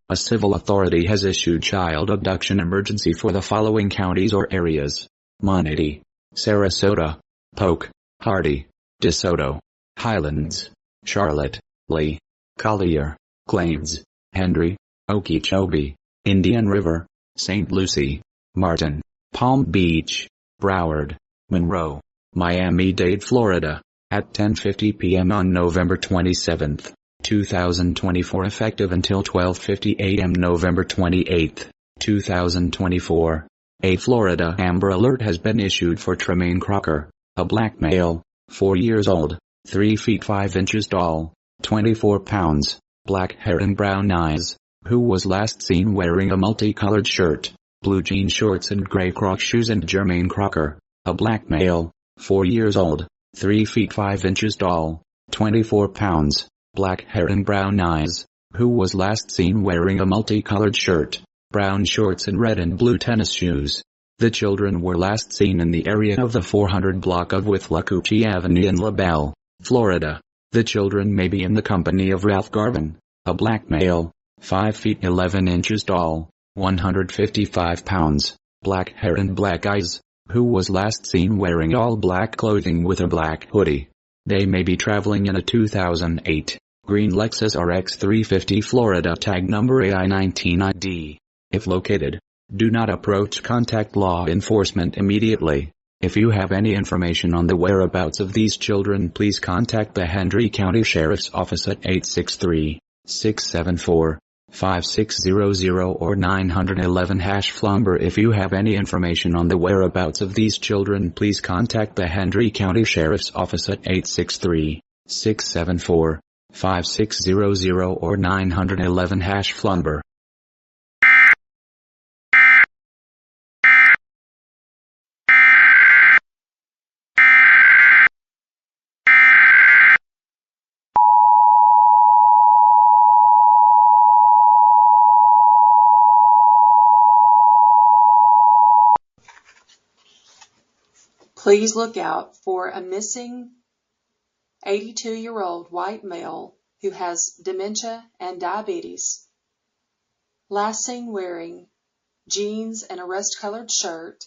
A civil authority has issued child abduction emergency for the following counties or areas: Manatee, Sarasota, Polk, Hardy, DeSoto, Highlands, Charlotte, Lee, Collier, Glades, Henry, Okeechobee, Indian River, St. Lucie, Martin, Palm Beach, Broward, Monroe, Miami-Dade, Florida, at 10:50 p.m. on November 27, 2024, effective until 12:50 a.m. November 28, 2024. A Florida Amber Alert has been issued for Tremaine Crocker, a black male, 4 years old, 3 feet 5 inches tall, 24 pounds, black hair and brown eyes, who was last seen wearing a multicolored shirt, blue jean shorts and gray Croc shoes. And Jermaine Crocker, a black male, 4 years old, 3 feet 5 inches tall, 24 pounds, black hair and brown eyes, who was last seen wearing a multicolored shirt, brown shorts and red and blue tennis shoes. The children were last seen in the area of the 400 block of Withlacoochee Avenue in LaBelle, Florida. The children may be in the company of Ralph Garvin, a black male, 5 feet 11 inches tall, 155 pounds, black hair and black eyes, who was last seen wearing all black clothing with a black hoodie. They may be traveling in a 2008 green Lexus RX 350 Florida tag number AI19ID. If located, do not approach contact law enforcement immediately. If you have any information on the whereabouts of these children, please contact the Hendry County Sheriff's Office at 863-674-5600 or 911 #Flumber. If you have any information on the whereabouts of these children, please contact the Hendry County Sheriff's Office at 863-674-5600 or 911 #Flumber. Please look out for a missing 82-year-old white male who has dementia and diabetes, last seen wearing jeans and a rust-colored shirt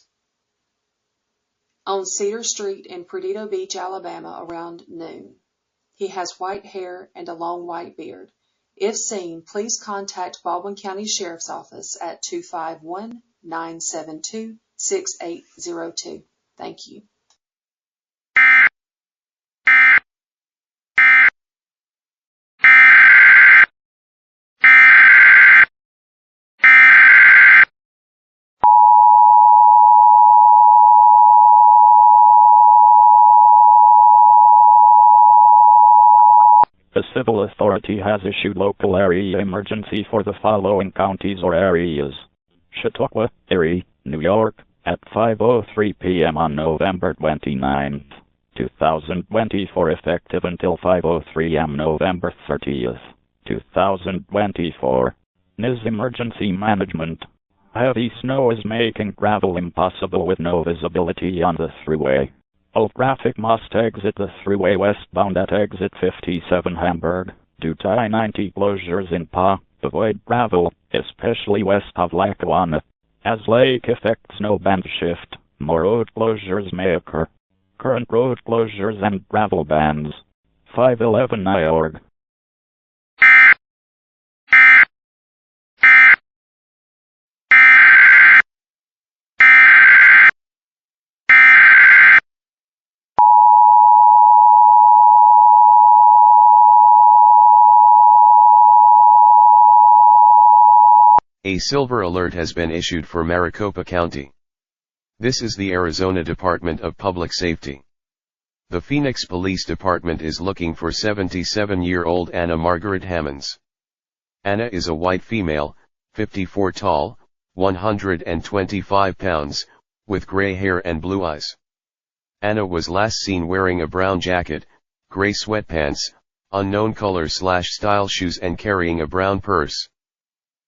on Cedar Street in Perdido Beach, Alabama around noon. He has white hair and a long white beard. If seen, please contact Baldwin County Sheriff's Office at 251-972-6802. Thank you. A civil authority has issued local area emergency for the following counties or areas: Chautauqua, Erie, New York, at 5:03 p.m. on November 29, 2024, effective until 5:03 a.m. November 30, 2024. NIS Emergency Management. Heavy snow is making travel impossible with no visibility on the thruway. All traffic must exit the thruway westbound at exit 57 Hamburg, due to I-90 closures in PA. Avoid travel, especially west of Lackawanna. As lake effect snowband shift, more road closures may occur. Current road closures and travel bans. 511.org. A silver alert has been issued for Maricopa County. This is the Arizona Department of Public Safety. The Phoenix Police Department is looking for 77-year-old Anna Margaret Hammonds. Anna is a white female, 54 tall, 125 pounds, with gray hair and blue eyes. Anna was last seen wearing a brown jacket, gray sweatpants, unknown color/style shoes and carrying a brown purse.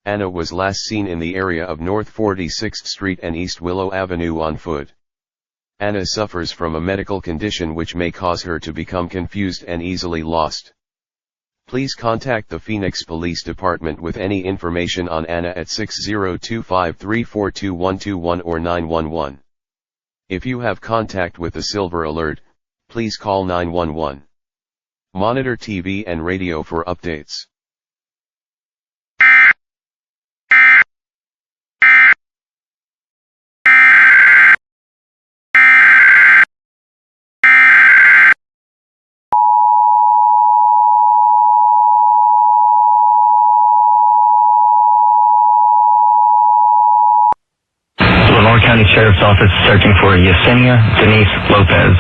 Anna was last seen in the area of North 46th Street and East Willow Avenue on foot. Anna suffers from a medical condition which may cause her to become confused and easily lost. Please contact the Phoenix Police Department with any information on Anna at 602-534-21221 or 911. If you have contact with the Silver Alert, please call 911. Monitor TV and radio for updates. Lenore County Sheriff's Office is searching for Yesenia Denise Lopez.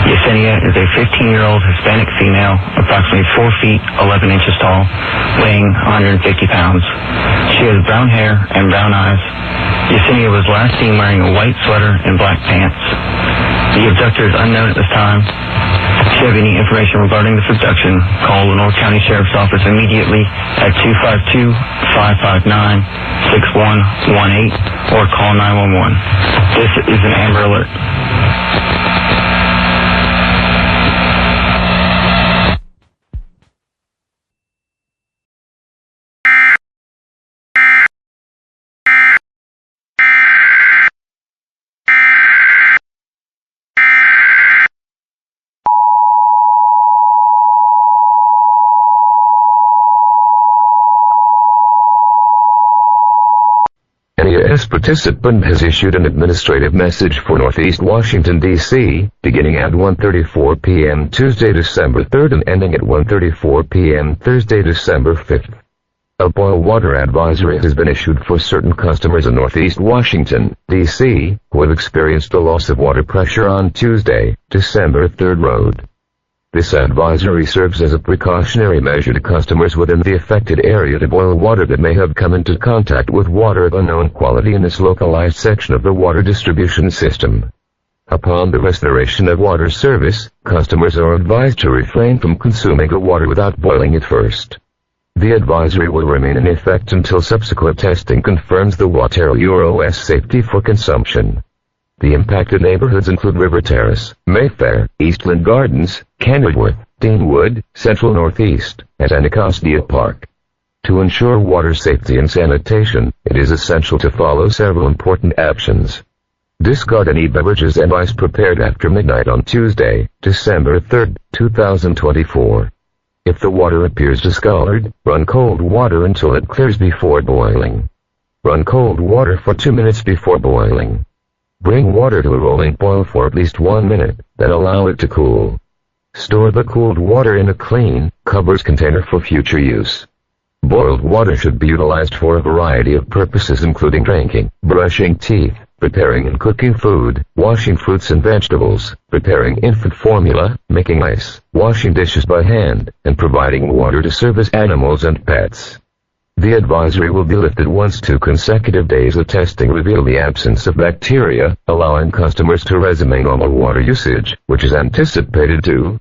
Yesenia is a 15-year-old Hispanic female, approximately 4 feet 11 inches tall, weighing 150 pounds. She has brown hair and brown eyes. Yesenia was last seen wearing a white sweater and black pants. The abductor is unknown at this time. If you have any information regarding this abduction, call Lenore County Sheriff's Office immediately at 252-559-6118 or call 911. This is an Amber Alert. An EAS participant has issued an administrative message for Northeast Washington, D.C., beginning at 1:34 p.m. Tuesday, December 3rd and ending at 1:34 p.m. Thursday, December 5th. A boil water advisory has been issued for certain customers in Northeast Washington, D.C., who have experienced a loss of water pressure on Tuesday, December 3rd road. This advisory serves as a precautionary measure to customers within the affected area to boil water that may have come into contact with water of unknown quality in this localized section of the water distribution system. Upon the restoration of water service, customers are advised to refrain from consuming the water without boiling it first. The advisory will remain in effect until subsequent testing confirms the water UROS safety for consumption. The impacted neighborhoods include River Terrace, Mayfair, Eastland Gardens, Kenwood, Deanwood, Central Northeast, and Anacostia Park. To ensure water safety and sanitation, it is essential to follow several important actions. Discard any beverages and ice prepared after midnight on Tuesday, December 3rd, 2024. If the water appears discolored, run cold water until it clears before boiling. Run cold water for 2 minutes before boiling. Bring water to a rolling boil for at least 1 minute, then allow it to cool. Store the cooled water in a clean, covered container for future use. Boiled water should be utilized for a variety of purposes including drinking, brushing teeth, preparing and cooking food, washing fruits and vegetables, preparing infant formula, making ice, washing dishes by hand, and providing water to service animals and pets. The advisory will be lifted once 2 consecutive days of testing reveal the absence of bacteria, allowing customers to resume normal water usage, which is anticipated to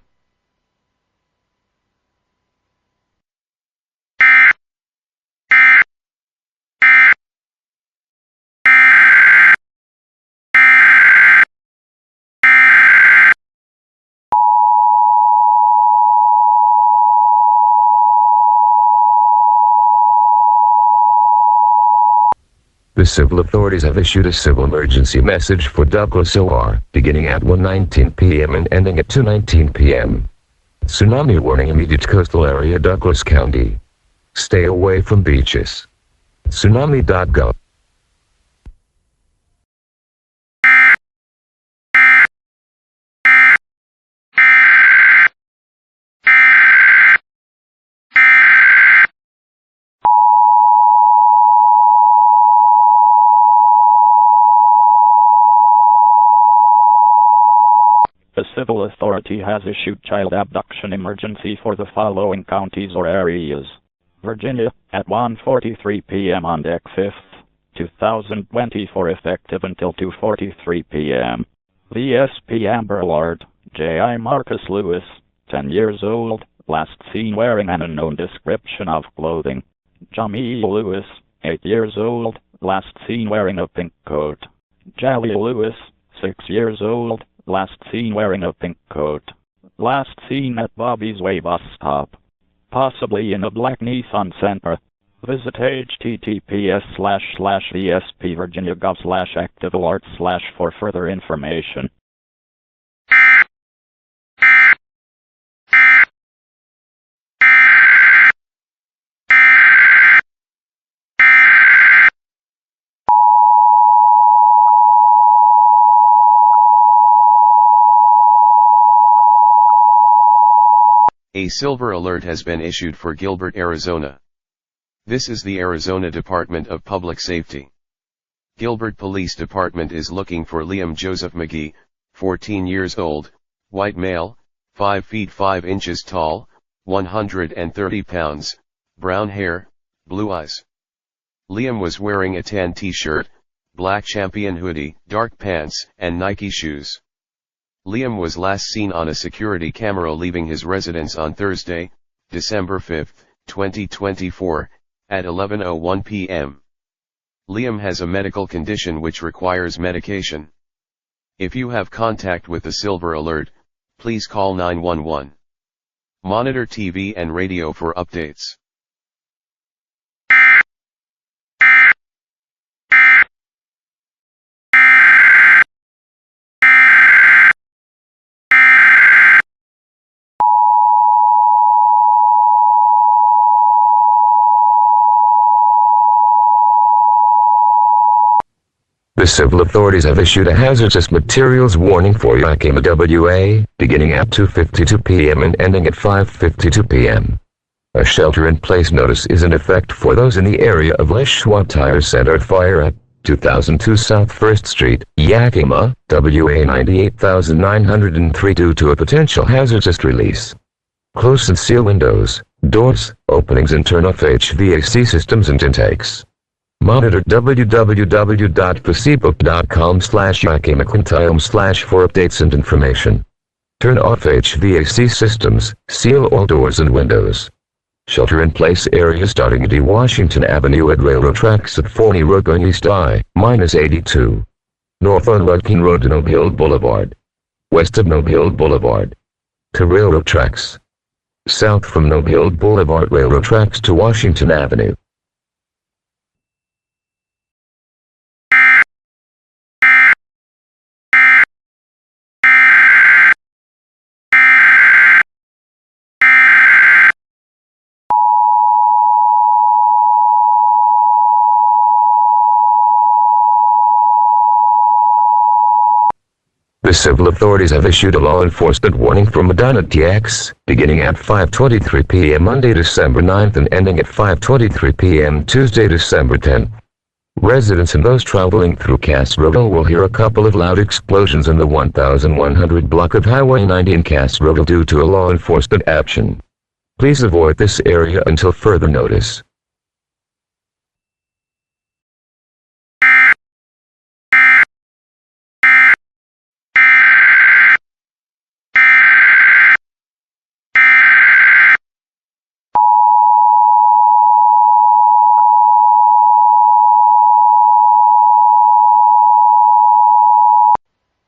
The civil authorities have issued a civil emergency message for Douglas OR, beginning at 1:19 p.m. and ending at 2:19 p.m. Tsunami warning immediate coastal area Douglas County. Stay away from beaches. Tsunami.gov. A civil authority has issued child abduction emergency for the following counties or areas. Virginia, at 1:43 p.m. on Deck 5th, 2024 effective until 2:43 p.m. VSP Amber Alert, J.I. Marcus Lewis, 10 years old, last seen wearing an unknown description of clothing. Jamie Lewis, 8 years old, last seen wearing a pink coat. Jally Lewis, 6 years old, last seen wearing a pink coat. Last seen at Bobby's Way bus stop. possibly in a black Nissan Sentra. Visit https://espvirginia.gov/active-alerts/ for further information. A silver alert has been issued for Gilbert, Arizona. This is the Arizona Department of Public Safety. Gilbert Police Department is looking for Liam Joseph McGee, 14 years old, white male, 5 feet 5 inches tall, 130 pounds, brown hair, blue eyes. Liam was wearing a tan t-shirt, black Champion hoodie, dark pants, and Nike shoes. Liam was last seen on a security camera leaving his residence on Thursday, December 5, 2024, at 11:01 p.m. Liam has a medical condition which requires medication. If you have contact with the silver alert, please call 911. Monitor TV and radio for updates. The civil authorities have issued a hazardous materials warning for Yakima, WA, beginning at 2:52 p.m. and ending at 5:52 p.m. A shelter-in-place notice is in effect for those in the area of Lishwa Tire Center fire at 2002 South 1st Street, Yakima, WA 98903 due to a potential hazardous release. Close and seal windows, doors, openings and turn off HVAC systems and intakes. Monitor www.facebook.com/yakimaquintile/ for updates and information. Turn off HVAC systems, seal all doors and windows. Shelter-in-place area starting at Washington Avenue at railroad tracks at 40 Road going east I-82. North on Ludkin Road to Nob Hill Boulevard. West of Nob Hill Boulevard. To railroad tracks. South from Nob Hill Boulevard railroad tracks to Washington Avenue. The civil authorities have issued a law enforcement warning for Madonna TX, beginning at 5:23 p.m. Monday, December 9th and ending at 5:23 p.m. Tuesday, December 10th. Residents and those traveling through Castrodel will hear a couple of loud explosions in the 1100 block of Highway 90 in Castrodel due to a law enforcement action. Please avoid this area until further notice.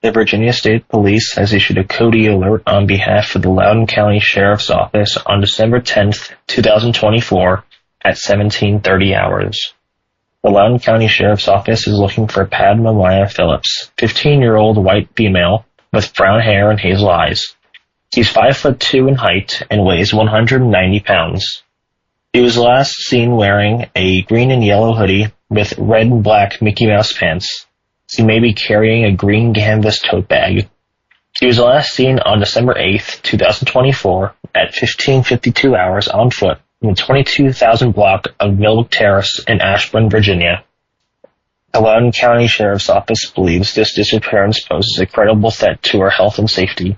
The Virginia State Police has issued a Cody alert on behalf of the Loudoun County Sheriff's Office on December 10th, 2024 at 17:30 hours. The Loudoun County Sheriff's Office is looking for Padma Maya Phillips, 15-year-old white female with brown hair and hazel eyes. She's 5'2" in height and weighs 190 pounds. She was last seen wearing a green and yellow hoodie with red and black Mickey Mouse pants. She may be carrying a green canvas tote bag. She was last seen on December 8th, 2024 at 15:52 hours on foot in the 22,000 block of Millbrook Terrace in Ashburn, Virginia. The Loudoun County Sheriff's Office believes this disappearance poses a credible threat to our health and safety.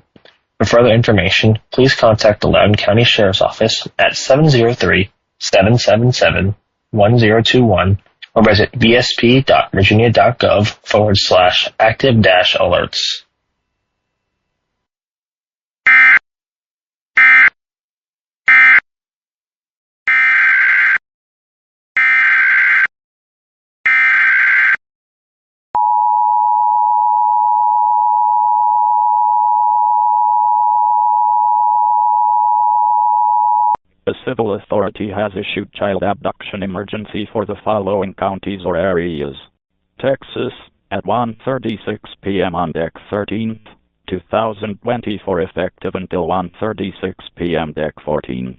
For further information, please contact the Loudoun County Sheriff's Office at 703-777-1021 or visit vsp.virginia.gov/active-alerts. A civil authority has issued child abduction emergency for the following counties or areas. Texas, at 1:36 p.m. on Deck 13th, 2024, effective until 1:36 p.m. Deck 14th,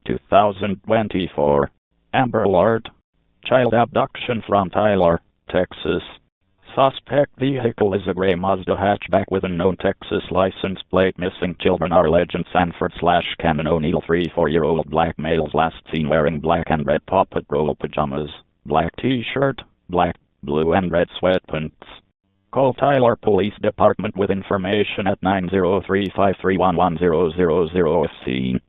2024. Amber Alert. Child abduction from Tyler, Texas. Suspect vehicle is a gray Mazda hatchback with unknown Texas license plate. Missing children are Legend Sanford/Canon O'Neill, 3-4-year-old black males last seen wearing black and red Paw Patrol pajamas, black t-shirt, black, blue and red sweatpants. Call Tyler Police Department with information at 903-531-1000 if seen.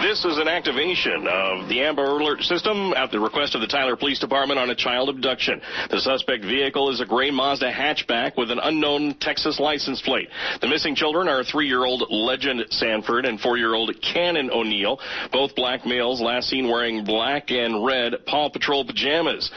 This is an activation of the Amber Alert system at the request of the Tyler Police Department on a child abduction. The suspect vehicle is a gray Mazda hatchback with an unknown Texas license plate. The missing children are 3-year-old Legend Sanford and 4-year-old Canon O'Neill, both black males last seen wearing black and red Paw Patrol pajamas,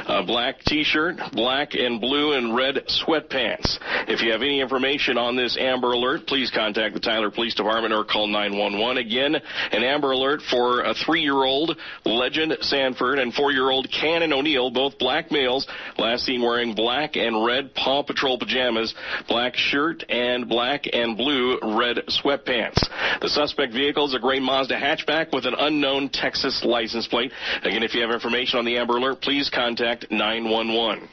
a black t-shirt, black and blue and red sweatpants. If you have any information on this Amber Alert, please contact the Tyler Police Department or call 911. Again, an Amber Alert for a 3-year-old Legend Sanford and 4-year-old Canon O'Neill, both black males, last seen wearing black and red Paw Patrol pajamas, black shirt, and black and blue red sweatpants. The suspect vehicle is a gray Mazda hatchback with an unknown Texas license plate. Again, if you have information on the Amber Alert, please contact 911.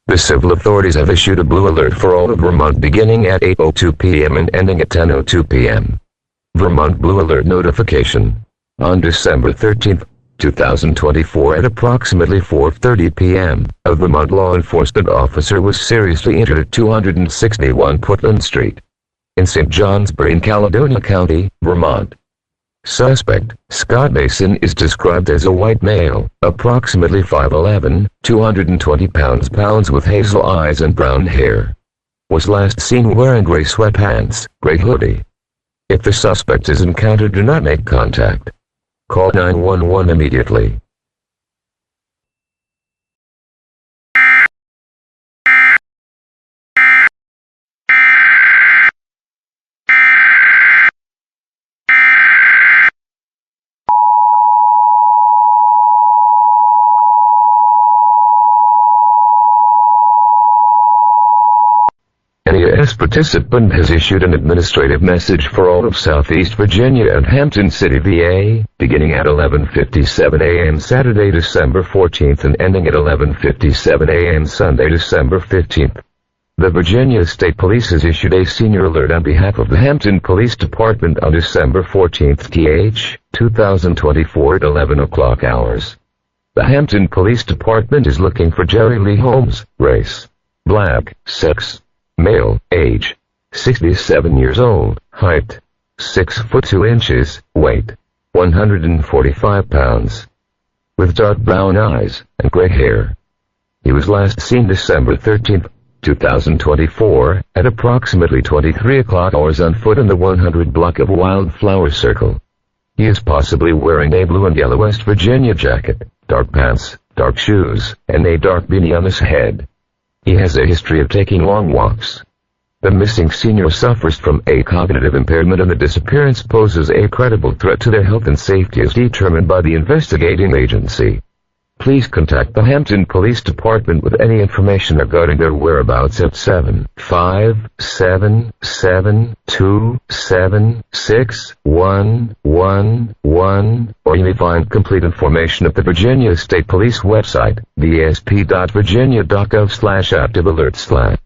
The civil authorities have issued a blue alert for all of Vermont beginning at 8:02 p.m. and ending at 10:02 p.m. Vermont Blue Alert notification. On December 13, 2024 at approximately 4:30 p.m., a Vermont law enforcement officer was seriously injured at 261 Portland Street in St. Johnsbury in Caledonia County, Vermont. Suspect, Scott Mason, is described as a white male, approximately 5'11", 220 pounds with hazel eyes and brown hair. Was last seen wearing gray sweatpants, gray hoodie. If the suspect is encountered, do not make contact. Call 911 immediately. An EAS participant has issued an administrative message for all of Southeast Virginia and Hampton City, VA, beginning at 11:57 a.m. Saturday, December 14th and ending at 11:57 a.m. Sunday, December 15th. The Virginia State Police has issued a senior alert on behalf of the Hampton Police Department on December 14th, th. 2024 at 11 o'clock hours. The Hampton Police Department is looking for Jerry Lee Holmes, race, black, sex, male, age, 67 years old, height, 6 foot 2 inches, weight, 145 pounds, with dark brown eyes and gray hair. He was last seen December 13, 2024, at approximately 23 o'clock hours on foot in the 100 block of Wildflower Circle. He is possibly wearing a blue and yellow West Virginia jacket, dark pants, dark shoes, and a dark beanie on his head. He has a history of taking long walks. The missing senior suffers from a cognitive impairment and the disappearance poses a credible threat to their health and safety as determined by the investigating agency. Please contact the Hampton Police Department with any information regarding their whereabouts at 757-727-6111, or you may find complete information at the Virginia State Police website, vasp.virginia.gov/active-alert/.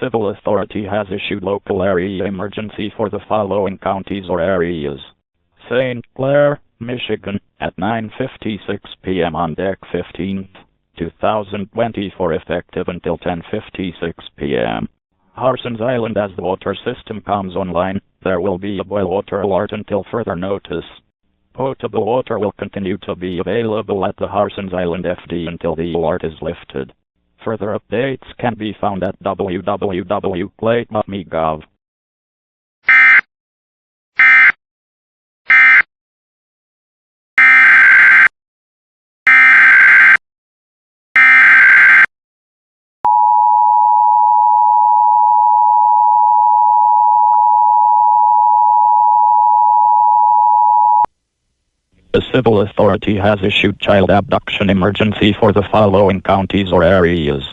civil authority has issued local area emergency for the following counties or areas. St. Clair, Michigan, at 9:56 p.m. on deck 15th, 2024, effective until 10:56 p.m. Harson's Island, as the water system comes online, there will be a boil water alert until further notice. Potable water will continue to be available at the Harson's Island FD until the alert is lifted. Further updates can be found at www.clay.me.gov. The civil authority has issued child abduction emergency for the following counties or areas.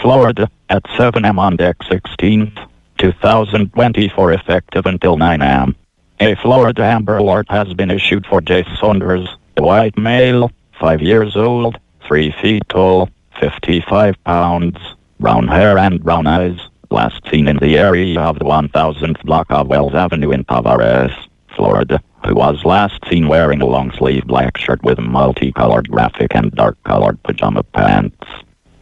Florida, at 7 a.m. on deck 16th, 2024, effective until 9 a.m. A Florida Amber Alert has been issued for Jay Saunders, a white male, 5 years old, 3 feet tall, 55 pounds, brown hair and brown eyes, last seen in the area of the 1000th block of Wells Avenue in Tavares, Florida, who was last seen wearing a long-sleeved black shirt with multicolored graphic and dark-colored pajama pants.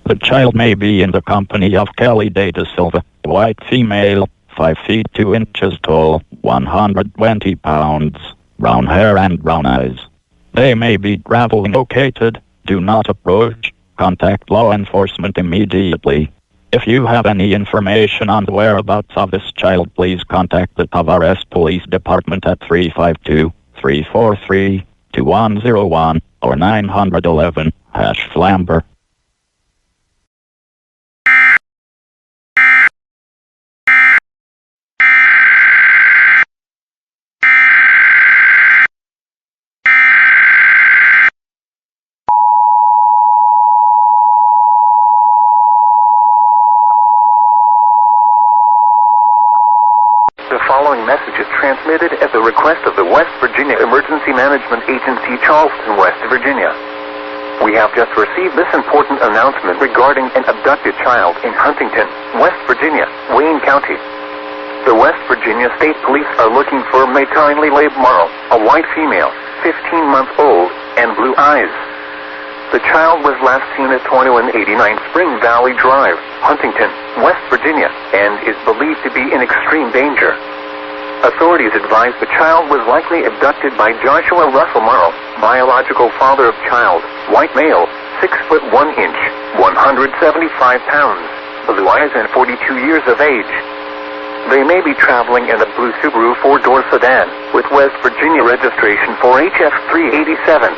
The child may be in the company of Kelly Day Da Silva, a white female, 5 feet 2 inches tall, 120 pounds, brown hair and brown eyes. They may be traveling located. Do not approach. Contact law enforcement immediately. If you have any information on the whereabouts of this child, please contact the Tavares Police Department at 352-343-2101 or 911-Flamber. The following message is transmitted at the request of the West Virginia Emergency Management Agency, Charleston, West Virginia. We have just received this important announcement regarding an abducted child in Huntington, West Virginia, Wayne County. The West Virginia State Police are looking for Maytine Labe Morrow, a white female, 15 months old, and blue eyes. The child was last seen at 2189 Spring Valley Drive, Huntington, West Virginia, and is believed to be in extreme danger. Authorities advise the child was likely abducted by Joshua Russell Morrow, biological father of child, white male, 6 foot 1 inch, 175 pounds, blue eyes and 42 years of age. They may be traveling in a blue Subaru 4-door sedan with West Virginia registration for HF387.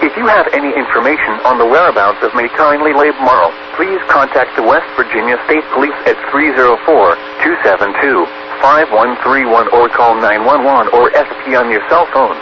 If you have any information on the whereabouts of Maytine Labe Morrow, please contact the West Virginia State Police at 304-272-5131 or call 911 or SP on your cell phone.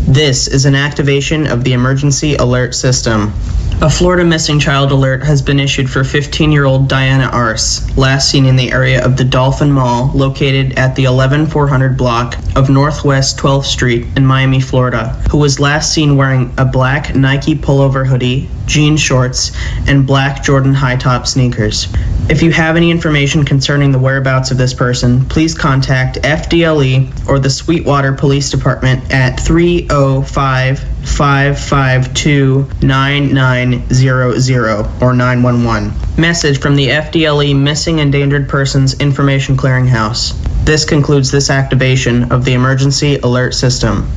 This is an activation of the emergency alert system. A Florida missing child alert has been issued for 15-year-old Diana Arce, last seen in the area of the Dolphin Mall, located at the 11400 block of Northwest 12th Street in Miami, Florida, who was last seen wearing a black Nike pullover hoodie, jean shorts, and black Jordan high-top sneakers. If you have any information concerning the whereabouts of this person, please contact FDLE or the Sweetwater Police Department at 305-552-9900 or 911. Message from the FDLE Missing Endangered Persons Information Clearinghouse. This concludes this activation of the emergency alert system.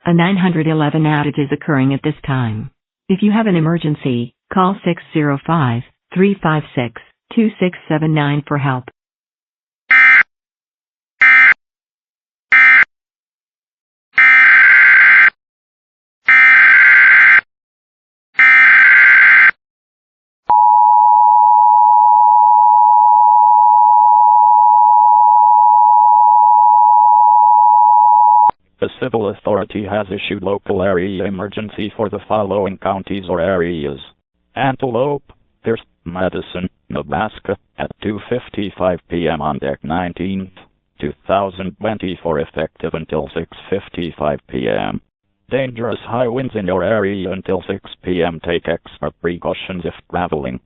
A 911 outage is occurring at this time. If you have an emergency, Call 605-356-2679 for help. The civil authority has issued local area emergency for the following counties or areas: Antelope, Pierce, Madison, Nebraska, at 2:55 p.m. on deck 19th, 2024, effective until 6:55 p.m. Dangerous high winds in your area until 6 p.m. Take extra precautions if traveling.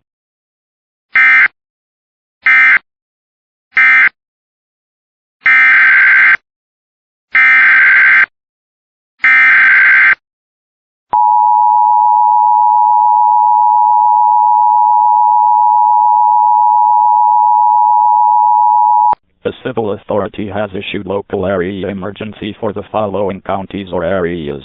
The civil authority has issued local area emergency for the following counties or areas: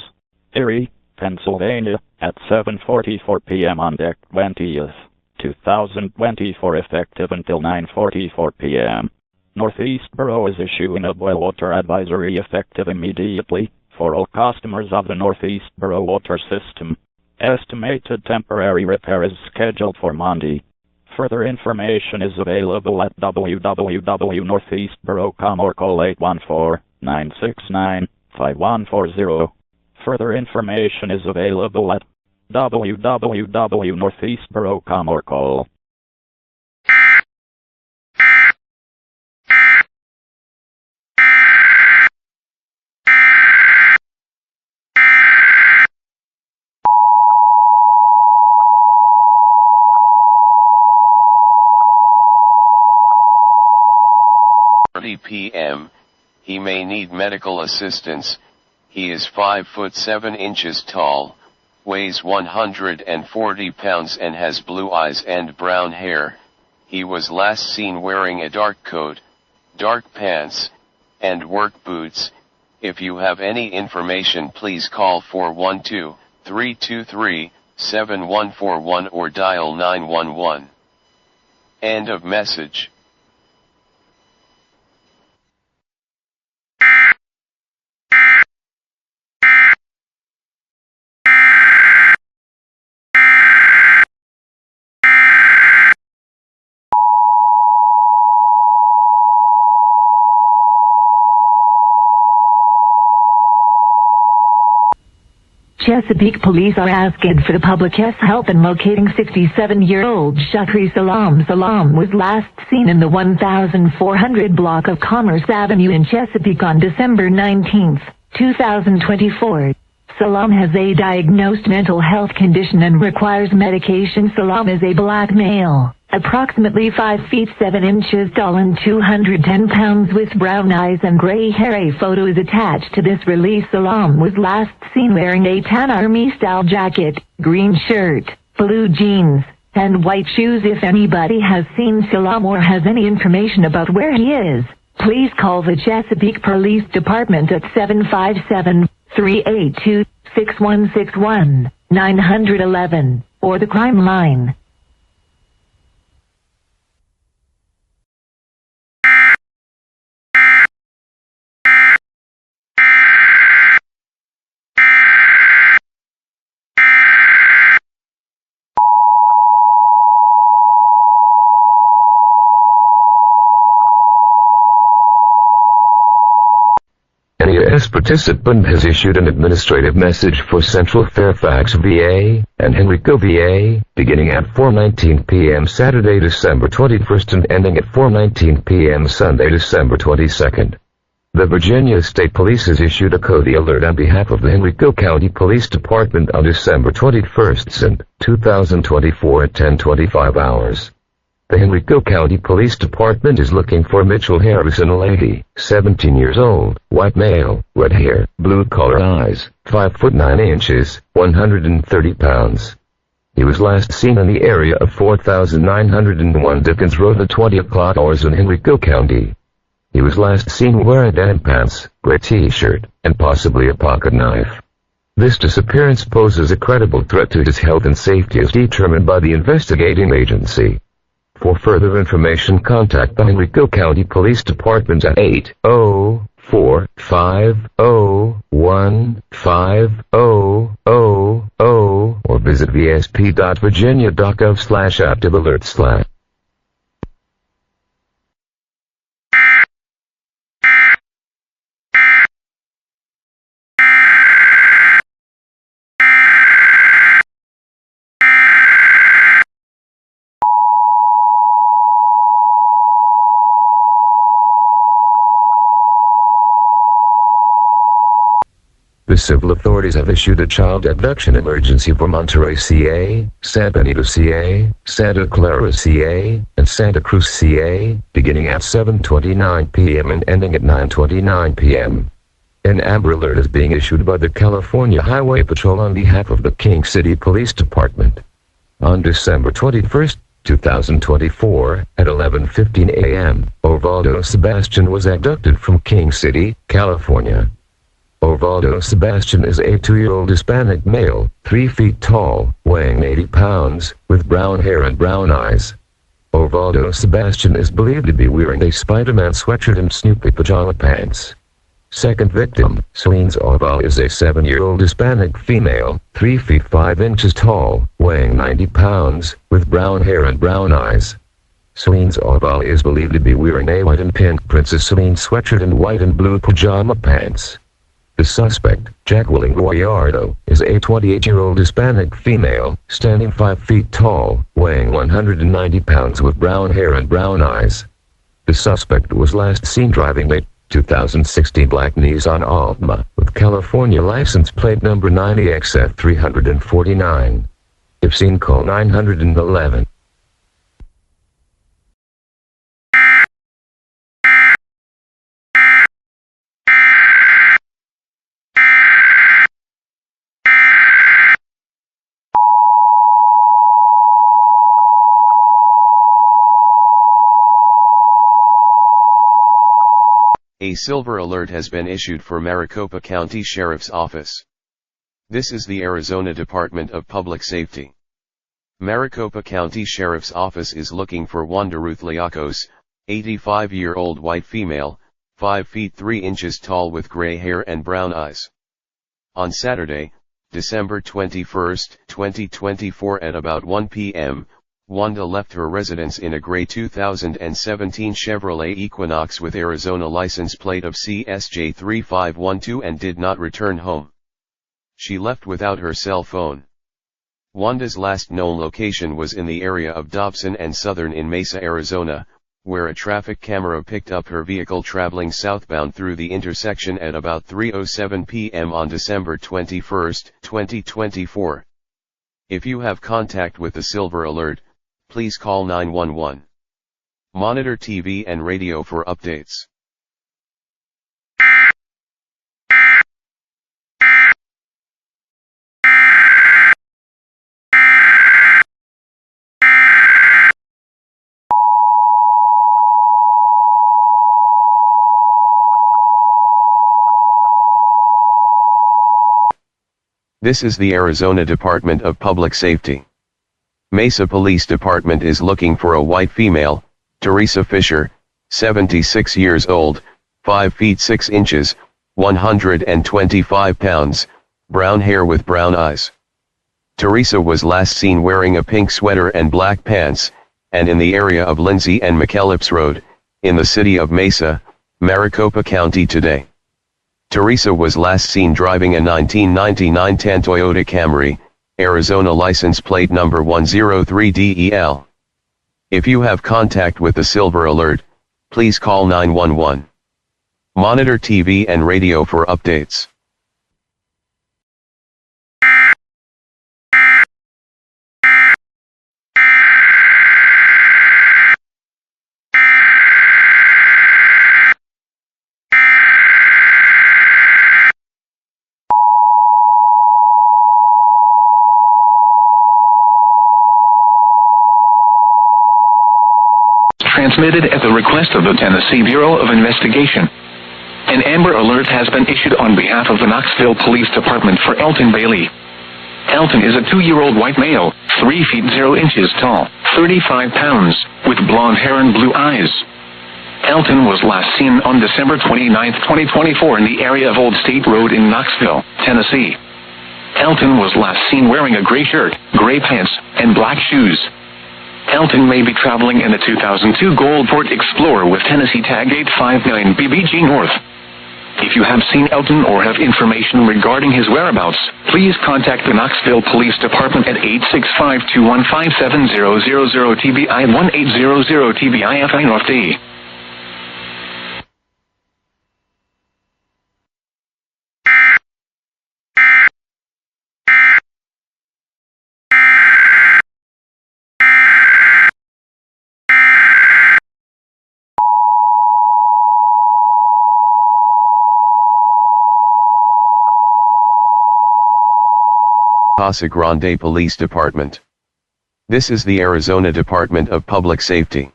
Erie, Pennsylvania, at 7:44 p.m. on deck 20th, 2024, effective until 9:44 p.m. Northeast Borough is issuing a boil water advisory effective immediately for all customers of the Northeast Borough water system. Estimated temporary repair is scheduled for Monday. Further information is available at www.northeastborough.com or call 814-969-5140. Further information is available at www.northeastborough.com or call. p.m. He may need medical assistance. He is 5 foot 7 inches tall, weighs 140 pounds and has blue eyes and brown hair. He was last seen wearing a dark coat, dark pants, and work boots. If you have any information, please call 412-323-7141 or dial 911. End of message. Chesapeake police are asking for the public's help in locating 67-year-old Shukri Salam. Salam was last seen in the 1400 block of Commerce Avenue in Chesapeake on December 19, 2024. Salam has a diagnosed mental health condition and requires medication. Salam is a black male, approximately 5 feet 7 inches tall and 210 pounds, with brown eyes and gray hair. A photo is attached to this release. Salam was last seen wearing a tan army-style jacket, green shirt, blue jeans, and white shoes. If anybody has seen Salam or has any information about where he is, please call the Chesapeake Police Department at 757-382-6161, 911, or the crime line. An EAS participant has issued an administrative message for Central Fairfax VA and Henrico VA, beginning at 4:19 p.m. Saturday, December 21st and ending at 4:19 p.m. Sunday, December 22nd. The Virginia State Police has issued a code alert on behalf of the Henrico County Police Department on December 21st and 2024 at 10:25 hours. The Henrico County Police Department is looking for Mitchell Harrison, a lady, 17 years old, white male, red hair, blue color eyes, 5 foot 9 inches, 130 pounds. He was last seen in the area of 4901 Dickens Road at 20 o'clock hours in Henrico County. He was last seen wearing denim pants, gray t-shirt, and possibly a pocket knife. This disappearance poses a credible threat to his health and safety as determined by the investigating agency. For further information, contact the Henrico County Police Department at 804-501-5000 or visit vsp.virginia.gov/active-alert/. The civil authorities have issued a child abduction emergency for Monterey, CA, San Benito, CA, Santa Clara, CA, and Santa Cruz, CA, beginning at 7:29 p.m. and ending at 9:29 p.m. An Amber Alert is being issued by the California Highway Patrol on behalf of the King City Police Department. On December 21, 2024, at 11:15 a.m., Osvaldo Sebastian was abducted from King City, California. Osvaldo Sebastian is a 2-year-old Hispanic male, 3 feet tall, weighing 80 pounds, with brown hair and brown eyes. Osvaldo Sebastian is believed to be wearing a Spider-Man sweatshirt and Snoopy pajama pants. Second victim, Celine Oval, is a 7-year-old Hispanic female, 3 feet 5 inches tall, weighing 90 pounds, with brown hair and brown eyes. Celine Oval is believed to be wearing a white and pink Princess Celine sweatshirt and white and blue pajama pants. The suspect, Jacqueline Guayardo, is a 28-year-old Hispanic female, standing 5 feet tall, weighing 190 pounds with brown hair and brown eyes. The suspect was last seen driving a 2016 black Nissan Altima, with California license plate number 90XF349. If seen, call 911. A silver alert has been issued for Maricopa County Sheriff's Office. This is the Arizona Department of Public Safety. Maricopa County Sheriff's Office is looking for Wanda Ruth Liacos, 85-year-old white female, 5 feet 3 inches tall with gray hair and brown eyes. On Saturday, December 21, 2024 at about 1 p.m., Wanda left her residence in a gray 2017 Chevrolet Equinox with Arizona license plate of CSJ3512 and did not return home. She left without her cell phone. Wanda's last known location was in the area of Dobson and Southern in Mesa, Arizona, where a traffic camera picked up her vehicle traveling southbound through the intersection at about 3:07 p.m. on December 21, 2024. If you have contact with the silver alert, please call 911. Monitor TV and radio for updates. This is the Arizona Department of Public Safety. Mesa Police Department is looking for a white female, Teresa Fisher, 76 years old, 5 feet 6 inches, 125 pounds, brown hair with brown eyes. Teresa was last seen wearing a pink sweater and black pants, and in the area of Lindsay and McKellips Road, in the city of Mesa, Maricopa County today. Teresa was last seen driving a 1999 tan Toyota Camry, Arizona license plate number 103DEL. If you have contact with the silver alert, please call 911. Monitor TV and radio for updates. Transmitted at the request of the Tennessee Bureau of Investigation. An Amber Alert has been issued on behalf of the Knoxville Police Department for Elton Bailey. Elton is a 2-year-old white male, 3 feet 0 inches tall, 35 pounds, with blonde hair and blue eyes. Elton was last seen on December 29, 2024 in the area of Old State Road in Knoxville, Tennessee. Elton was last seen wearing a gray shirt, gray pants, and black shoes. Elton may be traveling in a 2002 Gold Ford Explorer with Tennessee tag 859 BBG North. If you have seen Elton or have information regarding his whereabouts, please contact the Knoxville Police Department at 865-215-7000 TBI 1800 TBI FI North D. Casa Grande Police Department. This is the Arizona Department of Public Safety.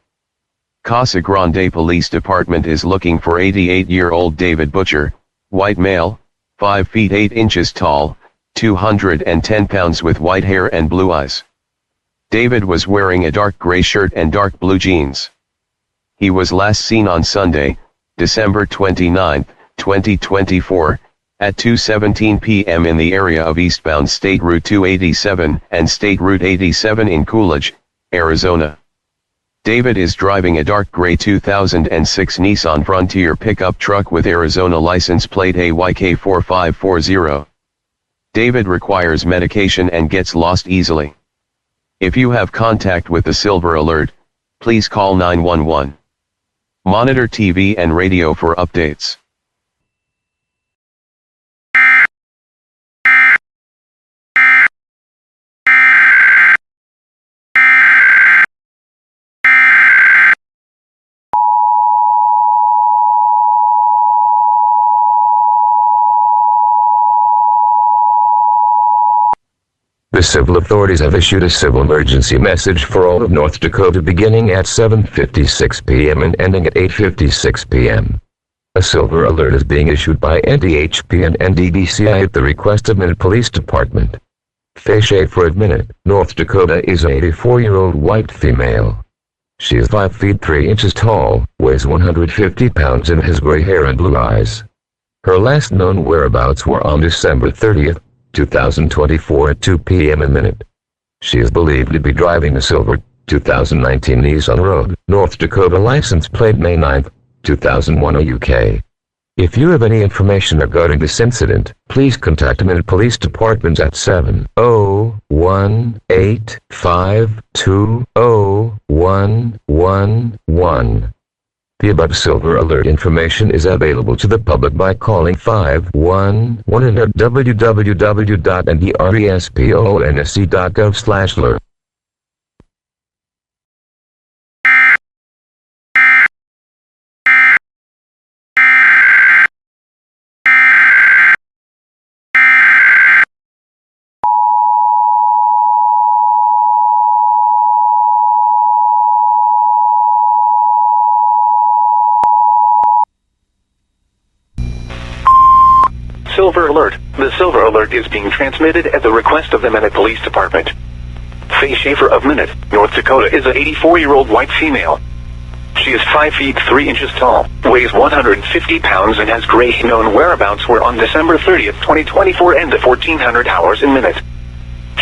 Casa Grande Police Department is looking for 88-year-old David Butcher, white male, 5 feet 8 inches tall, 210 pounds with white hair and blue eyes. David was wearing a dark gray shirt and dark blue jeans. He was last seen on Sunday, December 29, 2024, at 2:17 p.m. in the area of eastbound State Route 287 and State Route 87 in Coolidge, Arizona. David is driving a dark gray 2006 Nissan Frontier pickup truck with Arizona license plate AYK4540. David requires medication and gets lost easily. If you have contact with the Silver Alert, please call 911. Monitor TV and radio for updates. The civil authorities have issued a civil emergency message for all of North Dakota beginning at 7:56 p.m. and ending at 8:56 p.m. A silver alert is being issued by NDHP and NDBCI at the request of Minute Police Department. Faye Schaefer of Minute, North Dakota is an 84-year-old white female. She is 5 feet 3 inches tall, weighs 150 pounds and has gray hair and blue eyes. Her last known whereabouts were on December 30th, 2024 at 2 p.m. a minute. She is believed to be driving a silver 2019 Nissan Road, North Dakota license plate May 9, 2001 UK. If you have any information regarding this incident, please contact Minute Police Department at 701-852-0111. The above silver alert information is available to the public by calling 511 at www.ndresponsc.gov/alert. Silver Alert. The Silver Alert is being transmitted at the request of the Minute Police Department. Faye Schaefer of Minute, North Dakota is an 84-year-old white female. She is 5 feet 3 inches tall, weighs 150 pounds and has gray. Known whereabouts were on December 30th, 2024 and at 1400 hours in minute.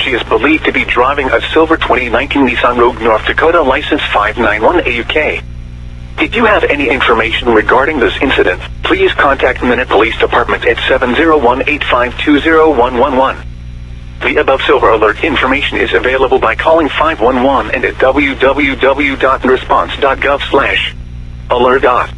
She is believed to be driving a silver 2019 Nissan Rogue, North Dakota license 591 AUK. If you have any information regarding this incident, please contact Minute Police Department at 701-852-0111. The above Silver Alert information is available by calling 511 and at www.response.gov/alert.